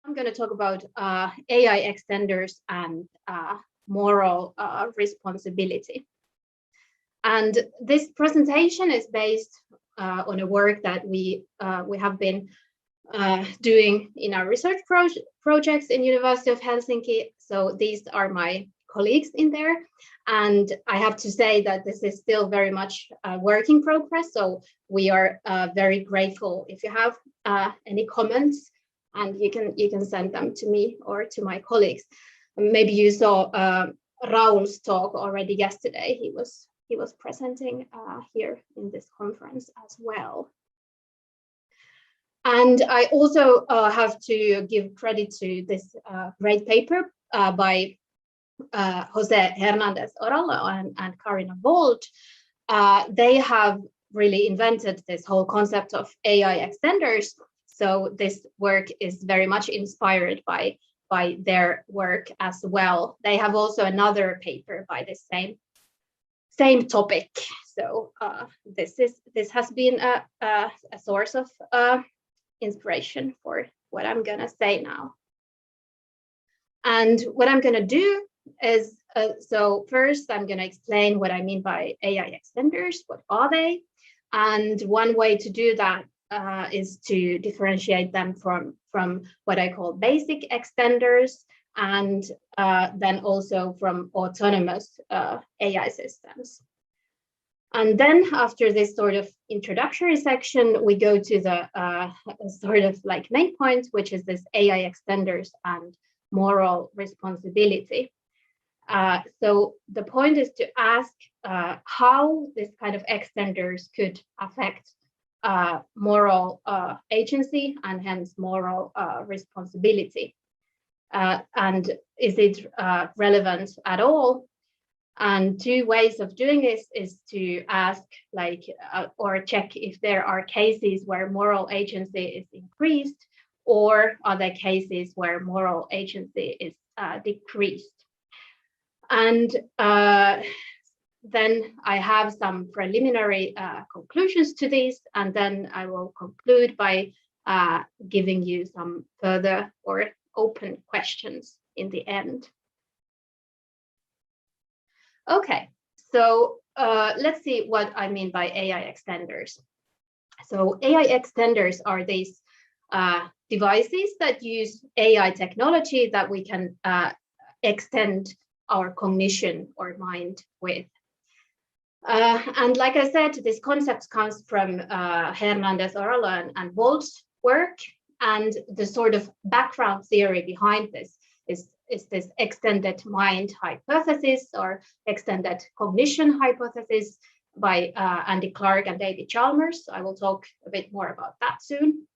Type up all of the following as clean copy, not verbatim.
I'm going to talk about AIExtenders and moral responsibility. And this presentation is based on a work that we have been doing in our research projects in University of Helsinki. So these are my colleagues in there. And I have to say that this is still very much a work in progress. So we are very grateful if you have any comments, and you can send them to me or to my colleagues. Maybe you saw Raul's talk already yesterday. He was presenting here in this conference as well. And I also have to give credit to this great paper by Jose Hernández-Orallo and Carina Vold. They have really invented this whole concept of AIExtenders. So this work is very much inspired by their work as well. They have also another paper by the same topic. So this has been a source of inspiration for what I'm gonna say now. And what I'm gonna do is, so first I'm gonna explain what I mean by AIExtenders, what are they? And one way to do that is to differentiate them from what I call basic extenders, and then also from autonomous AI systems. And then after this sort of introductory section, we go to the sort of like main point, which is this AIExtenders and moral responsibility. So the point is to ask how this kind of extenders could affect moral agency and hence moral responsibility. And is it relevant at all? And two ways of doing this is to ask or check if there are cases where moral agency is increased, or are there cases where moral agency is decreased. And then I have some preliminary conclusions to this, and then I will conclude by giving you some further or open questions in the end. Okay, so let's see what I mean by AIExtenders. So AIExtenders are these devices that use AI technology that we can extend our cognition or mind with. And like I said, this concept comes from Hernández-Orallo and Vold's work, and the sort of background theory behind this is this extended mind hypothesis or extended cognition hypothesis by Andy Clark and David Chalmers. I will talk a bit more about that soon.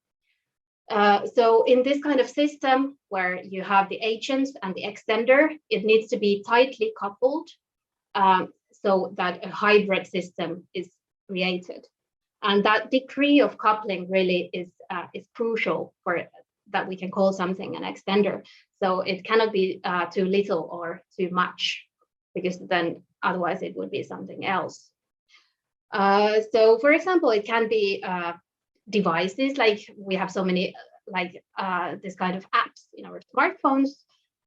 So in this kind of system where you have the agent and the extender, it needs to be tightly coupled so that a hybrid system is created. And that degree of coupling really is crucial for that we can call something an extender. So it cannot be too little or too much, because then otherwise it would be something else. So for example, it can be devices, like we have so many this kind of apps in our smartphones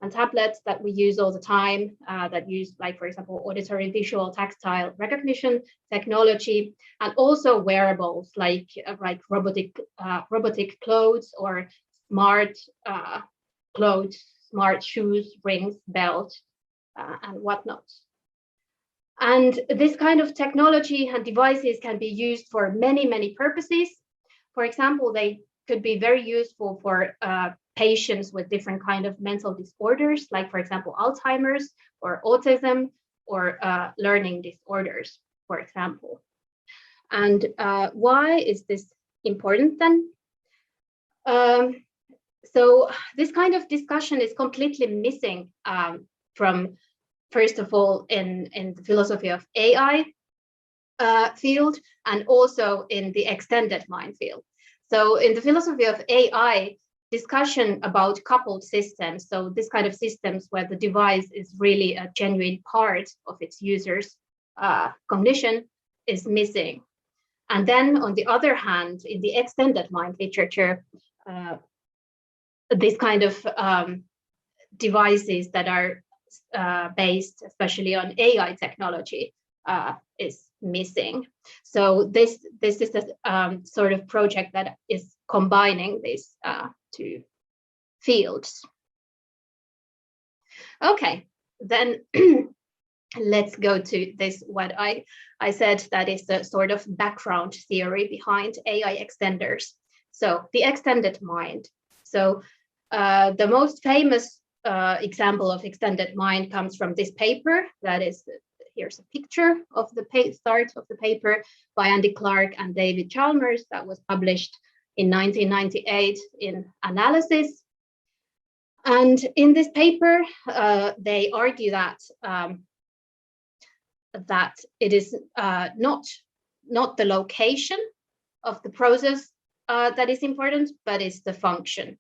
and tablets that we use all the time, that use, like, for example, auditory, visual, tactile recognition technology, and also wearables like robotic clothes or smart clothes, smart shoes, rings, belt, and whatnot. And this kind of technology and devices can be used for many, many purposes. For example, they could be very useful for patients with different kind of mental disorders, like, for example, Alzheimer's or autism or learning disorders, for example. And why is this important then? So this kind of discussion is completely missing from, first of all, in the philosophy of AI field, and also in the extended mind field. So in the philosophy of AI, discussion about coupled systems, so this kind of systems where the device is really a genuine part of its user's cognition, is missing. And then on the other hand, in the extended mind literature, this kind of devices that are based especially on AI technology is missing. So this is a sort of project that is combining these two fields. Okay, then let's go to this, what I said that is the sort of background theory behind AIExtenders. So the extended mind. So the most famous example of extended mind comes from this paper. That is, here's a picture of the start of the paper by Andy Clark and David Chalmers that was published in 1998 in Analysis. And in this paper, they argue that that it is not the location of the process that is important, but it's the function.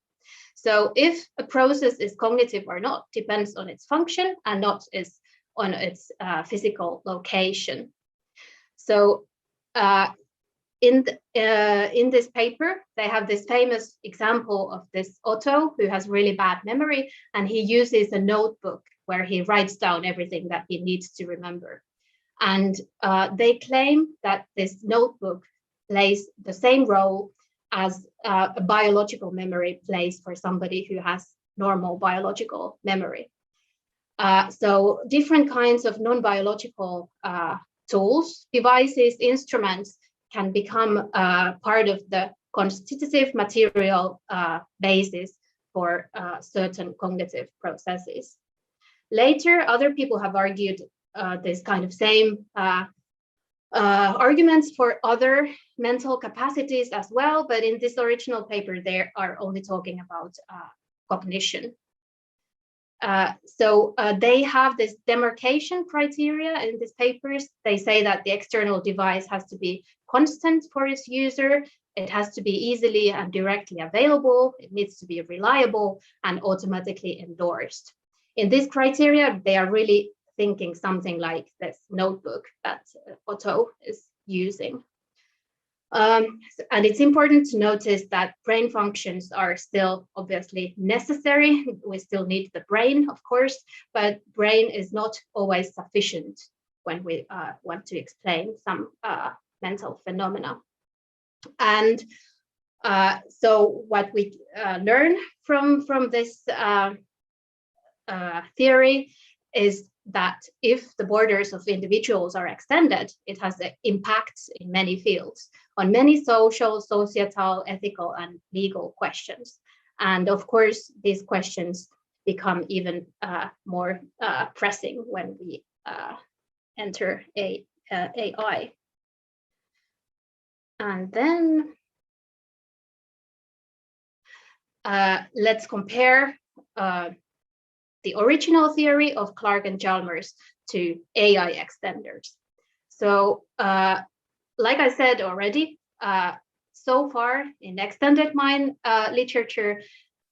So if a process is cognitive or not depends on its function and not on its physical location. So in this paper, they have this famous example of this Otto who has really bad memory, and he uses a notebook where he writes down everything that he needs to remember. And they claim that this notebook plays the same role as a biological memory plays for somebody who has normal biological memory. So different kinds of non-biological tools, devices, instruments can become part of the constitutive material basis for certain cognitive processes. Later, other people have argued this kind of same arguments for other mental capacities as well, but in this original paper, they are only talking about cognition. So they have this demarcation criteria in these papers. They say that the external device has to be constant for its user. It has to be easily and directly available. It needs to be reliable and automatically endorsed. In this criteria, they are really thinking something like this notebook that Otto is using. And it's important to notice that brain functions are still obviously necessary. We still need the brain, of course, but brain is not always sufficient when we want to explain some mental phenomena. And so what we learn from this theory is that if the borders of individuals are extended, it has impacts in many fields, on many social, societal, ethical, and legal questions. And of course, these questions become even more pressing when we enter AI. And then let's compare the original theory of Clark and Chalmers to AIExtenders. So, like I said already, so far in extended mind literature,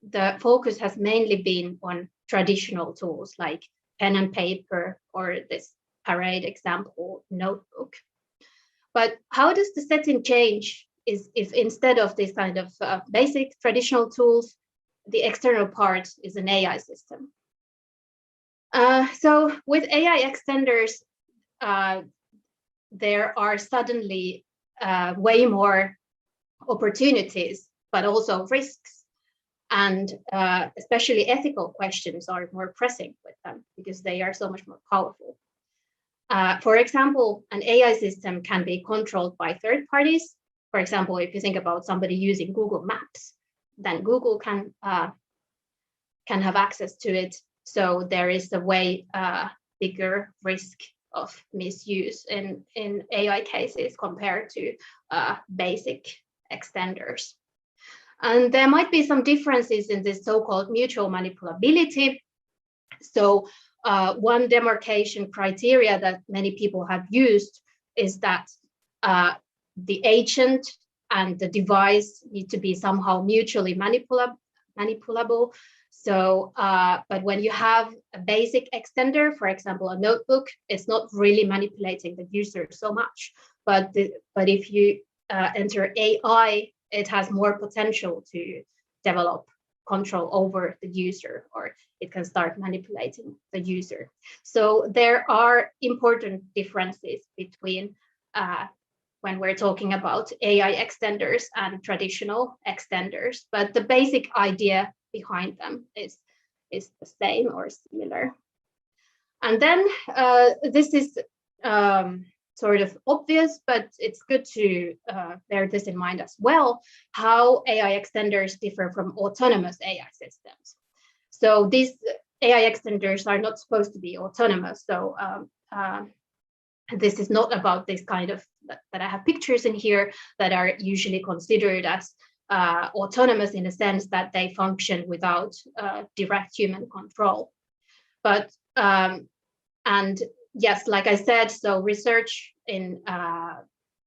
the focus has mainly been on traditional tools like pen and paper or this parade example notebook. But how does the setting change if instead of this kind of basic traditional tools, the external part is an AI system? So with AIExtenders, there are suddenly way more opportunities, but also risks. And especially ethical questions are more pressing with them because they are so much more powerful. For example, an AI system can be controlled by third parties. For example, if you think about somebody using Google Maps, then Google can have access to it. So there is a way bigger risk of misuse in AI cases compared to basic extenders. And there might be some differences in this so-called mutual manipulability. So one demarcation criteria that many people have used is that the agent and the device need to be somehow mutually manipulable. So, but when you have a basic extender, for example, a notebook, it's not really manipulating the user so much. But if you enter AI, it has more potential to develop control over the user, or it can start manipulating the user. So there are important differences between when we're talking about AI extenders and traditional extenders, but the basic idea behind them is the same or similar. And then this is sort of obvious, but it's good to bear this in mind as well, how AI extenders differ from autonomous AI systems. So these AI extenders are not supposed to be autonomous. So this is not about this kind of, that I have pictures in here that are usually considered as autonomous in the sense that they function without direct human control. But, and yes, like I said, so research in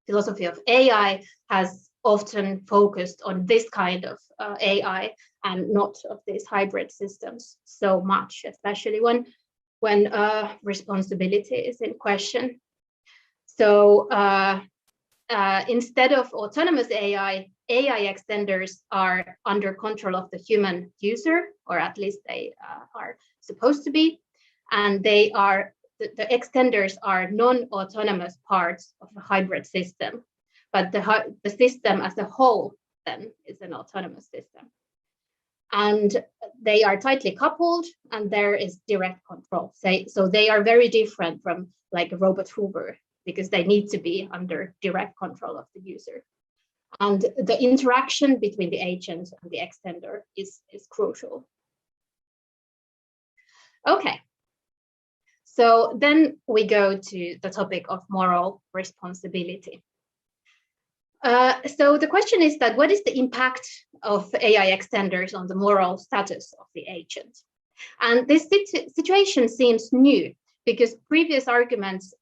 philosophy of AI has often focused on this kind of AI and not of these hybrid systems so much, especially when responsibility is in question. So instead of autonomous AI, AI extenders are under control of the human user, or at least they are supposed to be, and they are the extenders are non-autonomous parts of a hybrid system, but the system as a whole then is an autonomous system. And they are tightly coupled, and there is direct control. So they are very different from like a robot Hoover, because they need to be under direct control of the user. And the interaction between the agent and the extender is crucial. Okay. So then we go to the topic of moral responsibility. So the question is that what is the impact of AI extenders on the moral status of the agent? And this situation seems new because previous arguments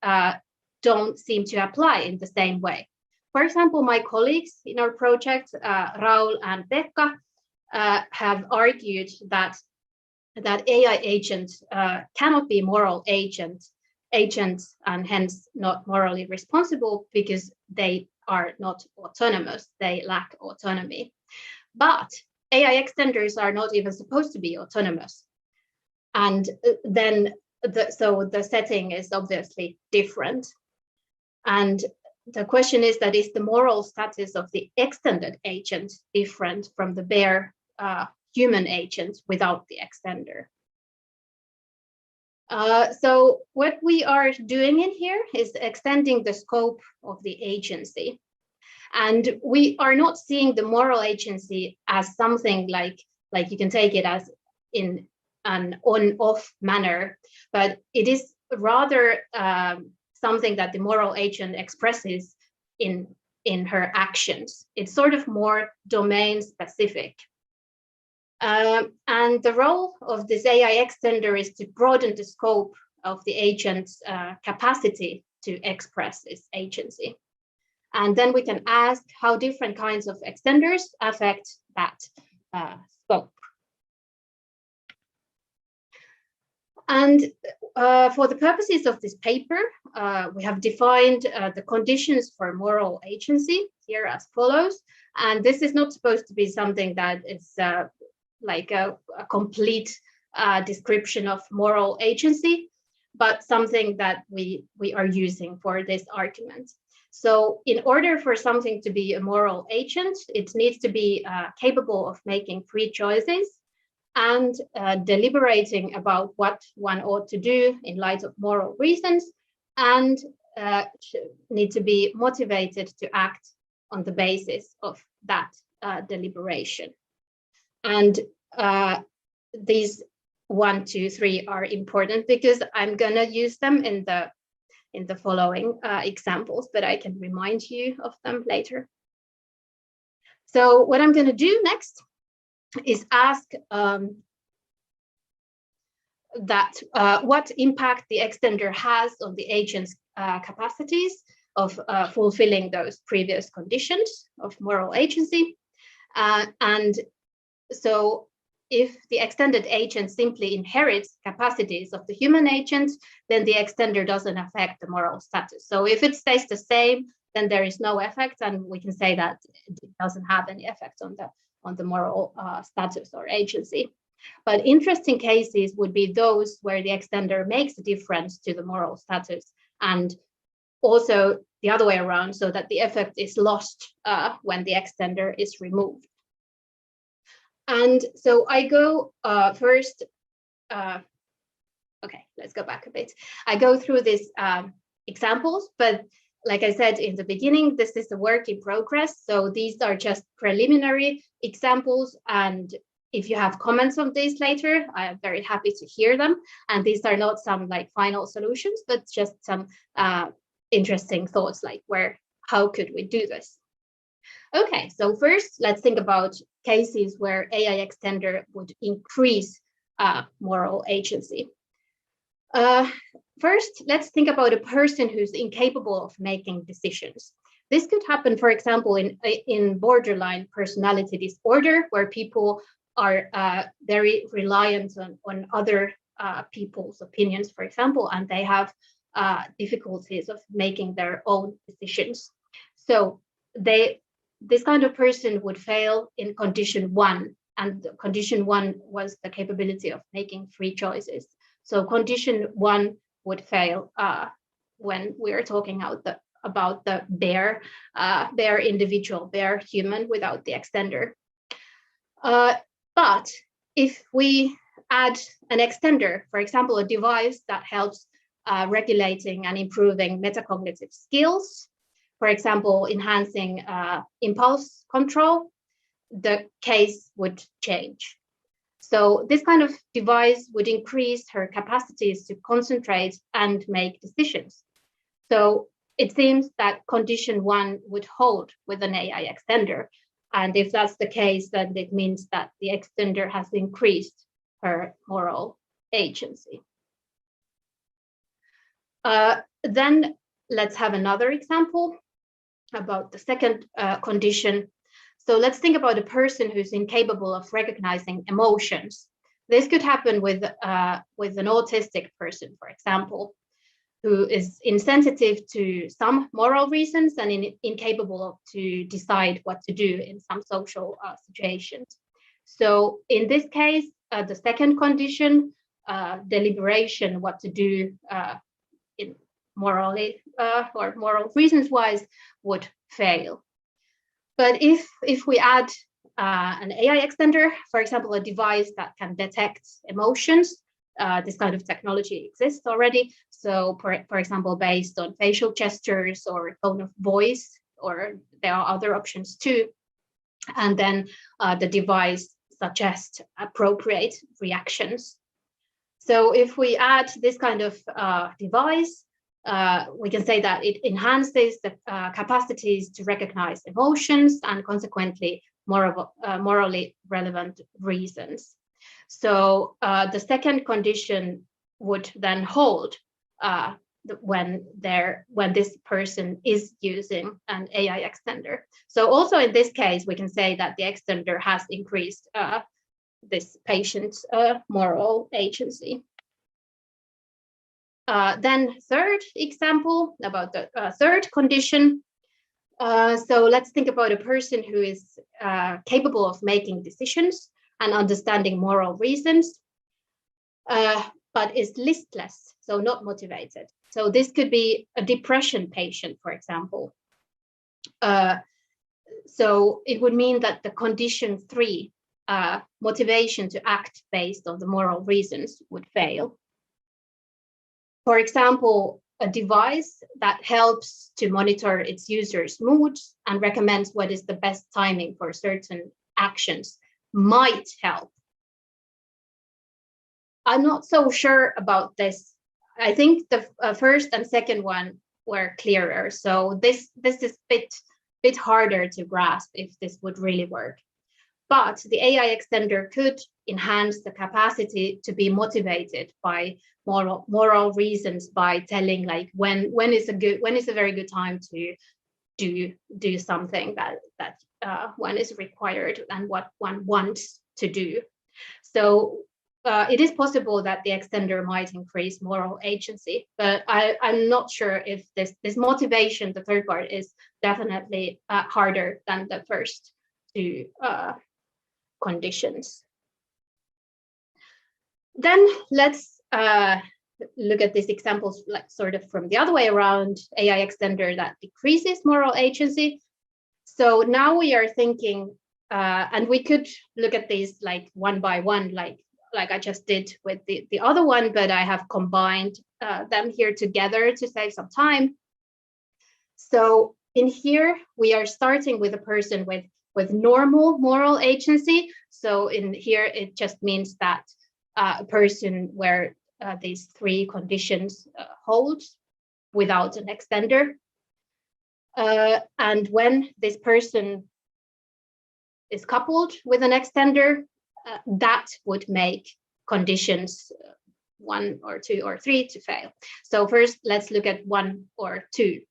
don't seem to apply in the same way. For example, my colleagues in our project, Raul and Pekka, have argued that AI agents cannot be moral agents and hence not morally responsible because they are not autonomous, they lack autonomy. But AI extenders are not even supposed to be autonomous. And then so the setting is obviously different. And the question is that is the moral status of the extended agent different from the bare human agent without the extender? So what we are doing in here is extending the scope of the agency. And we are not seeing the moral agency as something like you can take it as in an on-off manner, but it is rather something that the moral agent expresses in her actions. It's sort of more domain specific. And the role of this AI extender is to broaden the scope of the agent's capacity to express its agency. And then we can ask how different kinds of extenders affect that scope. And for the purposes of this paper, we have defined the conditions for moral agency here as follows. And this is not supposed to be something that is like a complete description of moral agency, but something that we are using for this argument. So in order for something to be a moral agent, it needs to be capable of making free choices and deliberating about what one ought to do in light of moral reasons, and need to be motivated to act on the basis of that deliberation. And these 1, 2, 3 are important because I'm going to use them in the following examples, but I can remind you of them later. So what I'm going to do next is ask what impact the extender has on the agent's capacities of fulfilling those previous conditions of moral agency. And so if the extended agent simply inherits capacities of the human agent, then the extender doesn't affect the moral status. So if it stays the same, then there is no effect, and we can say that it doesn't have any effect on the moral status or agency. But interesting cases would be those where the extender makes a difference to the moral status, and also the other way around, so that the effect is lost when the extender is removed. And so I go first, okay, let's go back a bit. I go through these examples, but like I said in the beginning, this is a work in progress. So these are just preliminary examples. And if you have comments on these later, I am very happy to hear them. And these are not some like final solutions, but just some interesting thoughts, like how could we do this? Okay, so first let's think about cases where AIExtender would increase moral agency. First, let's think about a person who's incapable of making decisions. This could happen, for example, in borderline personality disorder, where people are very reliant on other people's opinions, for example, and they have difficulties of making their own decisions. So this kind of person would fail in condition 1, and condition 1 was the capability of making free choices. So condition 1 would fail when we are talking about the bare individual, bare human without the extender. But if we add an extender, for example, a device that helps regulating and improving metacognitive skills, for example, enhancing impulse control, the case would change. So this kind of device would increase her capacities to concentrate and make decisions. So it seems that condition 1 would hold with an AIExtender. And if that's the case, then it means that the extender has increased her moral agency. Then let's have another example about the second condition. So let's think about a person who's incapable of recognizing emotions. This could happen with an autistic person, for example, who is insensitive to some moral reasons and incapable to decide what to do in some social situations. So in this case, the second condition, deliberation, what to do in morally or moral reasons wise, would fail. But if we add an AIExtender, for example, a device that can detect emotions, this kind of technology exists already. So for example, based on facial gestures or tone of voice, or there are other options too. And then the device suggests appropriate reactions. So if we add this kind of device, we can say that it enhances the capacities to recognize emotions and consequently morally relevant reasons. So the second condition would then hold when this person is using an AIExtender. So also in this case, we can say that the extender has increased this patient's moral agency. Then third example about the third condition. So let's think about a person who is capable of making decisions and understanding moral reasons, but is listless, so not motivated. So this could be a depression patient, for example. So it would mean that the condition 3, motivation to act based on the moral reasons, would fail. For example, a device that helps to monitor its users' moods and recommends what is the best timing for certain actions might help. I'm not so sure about this. I think the first and second one were clearer. So this is a bit harder to grasp if this would really work. But the AIExtender could enhance the capacity to be motivated by moral reasons by telling like when is a very good time to do something that one is required and what one wants to do. So it is possible that the extender might increase moral agency, but I'm not sure if this motivation, the third part, is definitely harder than the first two conditions. Then let's look at these examples, like sort of from the other way around, AIExtender that decreases moral agency. So now we are thinking, and we could look at these like one by one, like I just did with the other one, but I have combined them here together to save some time. So in here, we are starting with a person with normal moral agency. So in here, it just means that a person where these three conditions hold without an extender. And when this person is coupled with an extender, that would make conditions 1 or 2 or 3 to fail. So first, let's look at 1 or 2.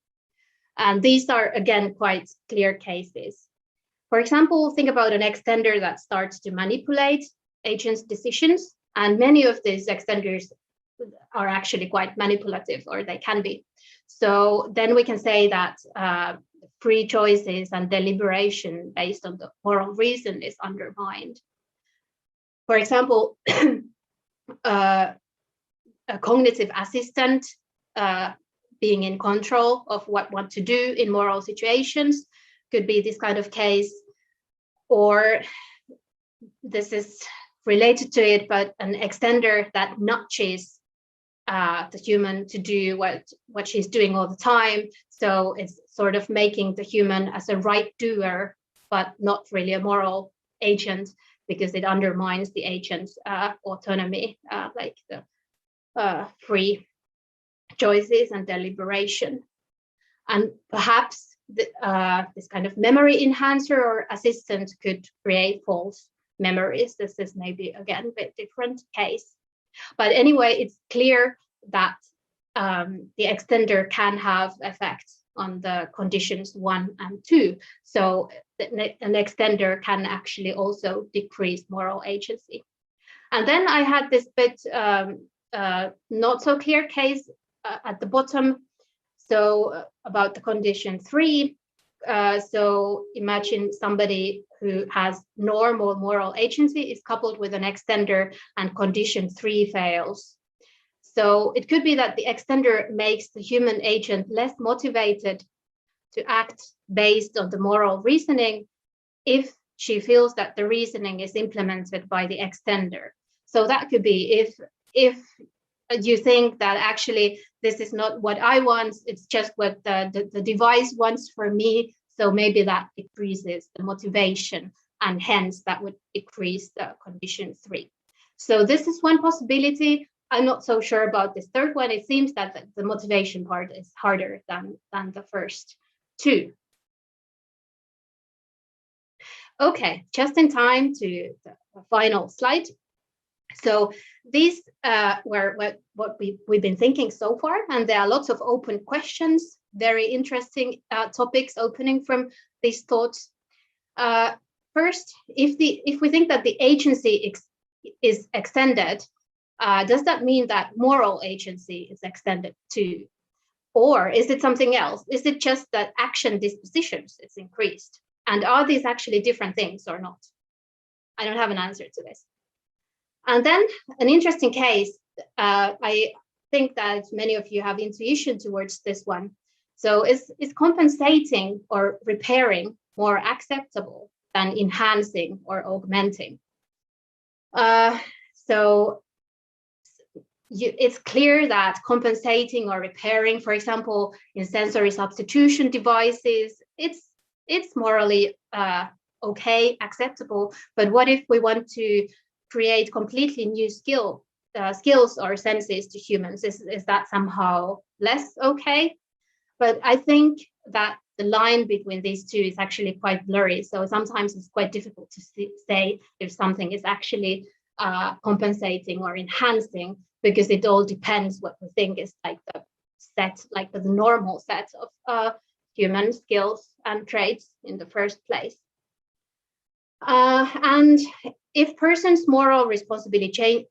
And these are, again, quite clear cases. For example, think about an extender that starts to manipulate agents' decisions. And many of these extenders are actually quite manipulative, or they can be. So then we can say that free choices and deliberation based on the moral reason is undermined. For example, a cognitive assistant being in control of what to do in moral situations could be this kind of case, or this is related to it, but an extender that nudges the human to do what she's doing all the time. So it's sort of making the human as a right doer, but not really a moral agent, because it undermines the agent's autonomy, like the free choices and deliberation. And perhaps this kind of memory enhancer or assistant could create false memories. This is maybe, again, a bit different case. But anyway, it's clear that the extender can have effects on the conditions 1 and 2. So an extender can actually also decrease moral agency. And then I had this bit not so clear case at the bottom. So about the condition 3. So imagine somebody who has normal moral agency is coupled with an extender and condition 3 fails. So it could be that the extender makes the human agent less motivated to act based on the moral reasoning if she feels that the reasoning is implemented by the extender. So that could be if you think that actually this is not what I want, it's just what the device wants for me. So maybe that decreases the motivation, and hence that would decrease the condition 3. So this is one possibility. I'm not so sure about this third one. It seems that the motivation part is harder than the first 2. Okay, just in time to the final slide. So these were what we've been thinking so far, and there are lots of open questions, very interesting topics opening from these thoughts. First, if we think that the agency is extended, does that mean that moral agency is extended too? Or is it something else? Is it just that action dispositions is increased? And are these actually different things or not? I don't have an answer to this. And then an interesting case, I think that many of you have intuition towards this one. So is compensating or repairing more acceptable than enhancing or augmenting? It's clear that compensating or repairing, for example, in sensory substitution devices, it's morally okay, acceptable. But what if we want to create completely new skills or senses to humans? Is that somehow less okay? But I think that the line between these two is actually quite blurry. So sometimes it's quite difficult to say if something is actually compensating or enhancing, because it all depends what we think is like the normal set of human skills and traits in the first place. And if person's moral responsibility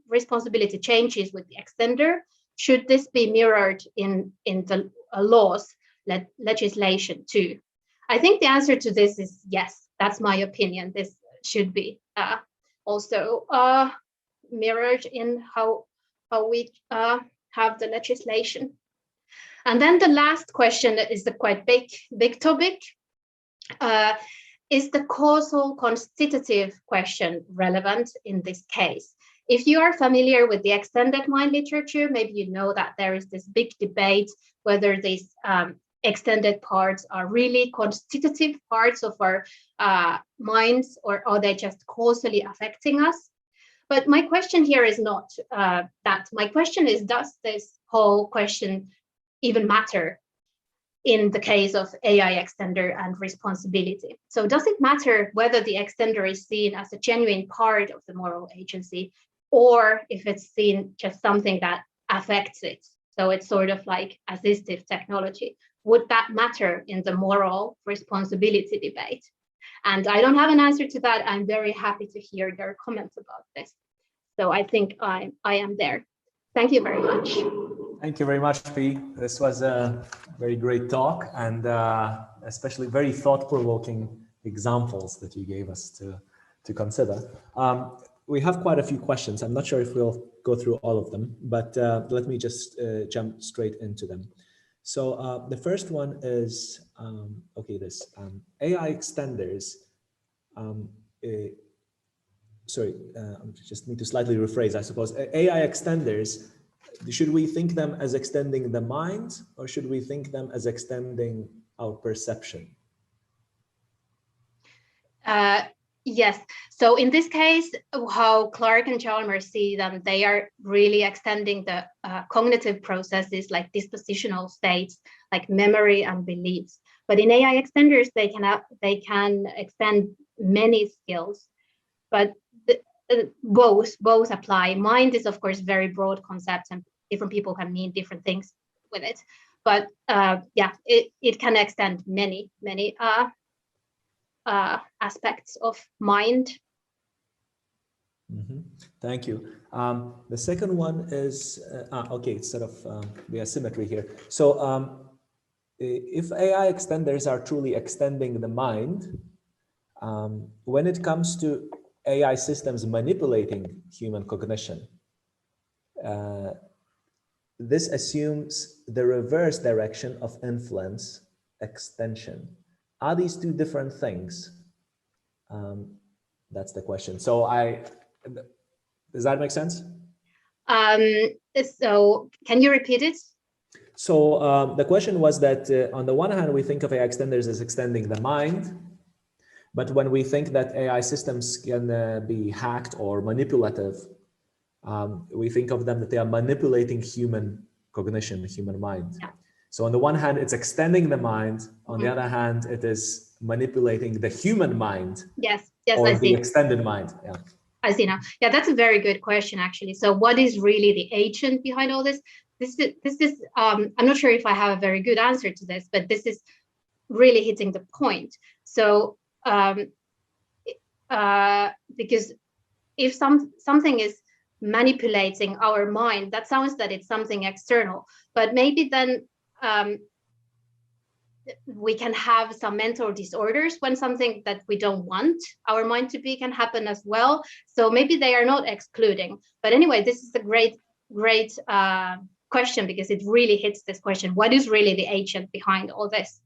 responsibility changes with the extender, should this be mirrored in the laws, legislation too? I think the answer to this is yes. That's my opinion. This should be also mirrored in how we have the legislation. And then the last question is the quite big topic. Is the causal constitutive question relevant in this case? If you are familiar with the extended mind literature, maybe you know that there is this big debate whether these extended parts are really constitutive parts of our minds, or are they just causally affecting us? But my question here is not that. My question is, does this whole question even matter in the case of AIExtender and responsibility? So does it matter whether the extender is seen as a genuine part of the moral agency, or if it's seen just something that affects it? So it's sort of like assistive technology. Would that matter in the moral responsibility debate? And I don't have an answer to that. I'm very happy to hear your comments about this. So I think I am there. Thank you very much. Thank you very much, Pii. This was a very great talk, and especially very thought-provoking examples that you gave us to consider. We have quite a few questions. I'm not sure if we'll go through all of them, but let me just jump straight into them. So the first one is, AIExtenders. I just need to slightly rephrase, I suppose. AIExtenders, should we think them as extending the mind, or should we think them as extending our perception? Yes. So in this case, how Clark and Chalmers see them, they are really extending the cognitive processes like dispositional states, like memory and beliefs. But in AIExtenders, they can extend many skills, but both apply. Mind is, of course, very broad concept, and different people can mean different things with it. But yeah, it can extend many aspects of mind. Mm-hmm. Thank you. The second one is, it's sort of the asymmetry here. So if AIExtenders are truly extending the mind, when it comes to AI systems manipulating human cognition, this assumes the reverse direction of influence extension. Are these two different things? That's the question. So does that make sense? So can you repeat it? So the question was that on the one hand, we think of AIExtenders as extending the mind, but when we think that AI systems can be hacked or manipulative, we think of them that they are manipulating human cognition, human mind. Yeah. So on the one hand, it's extending the mind. On the other hand, it is manipulating the human mind. Yes, or I the see. Extended mind. Yeah. I see now. Yeah, that's a very good question, actually. So what is really the agent behind all this? This is I'm not sure if I have a very good answer to this, but this is really hitting the point. So because if something is manipulating our mind, that sounds that it's something external, but maybe then we can have some mental disorders when something that we don't want our mind to be can happen as well. So maybe they are not excluding. But anyway, this is a great question, because it really hits this question: what is really the agent behind all this?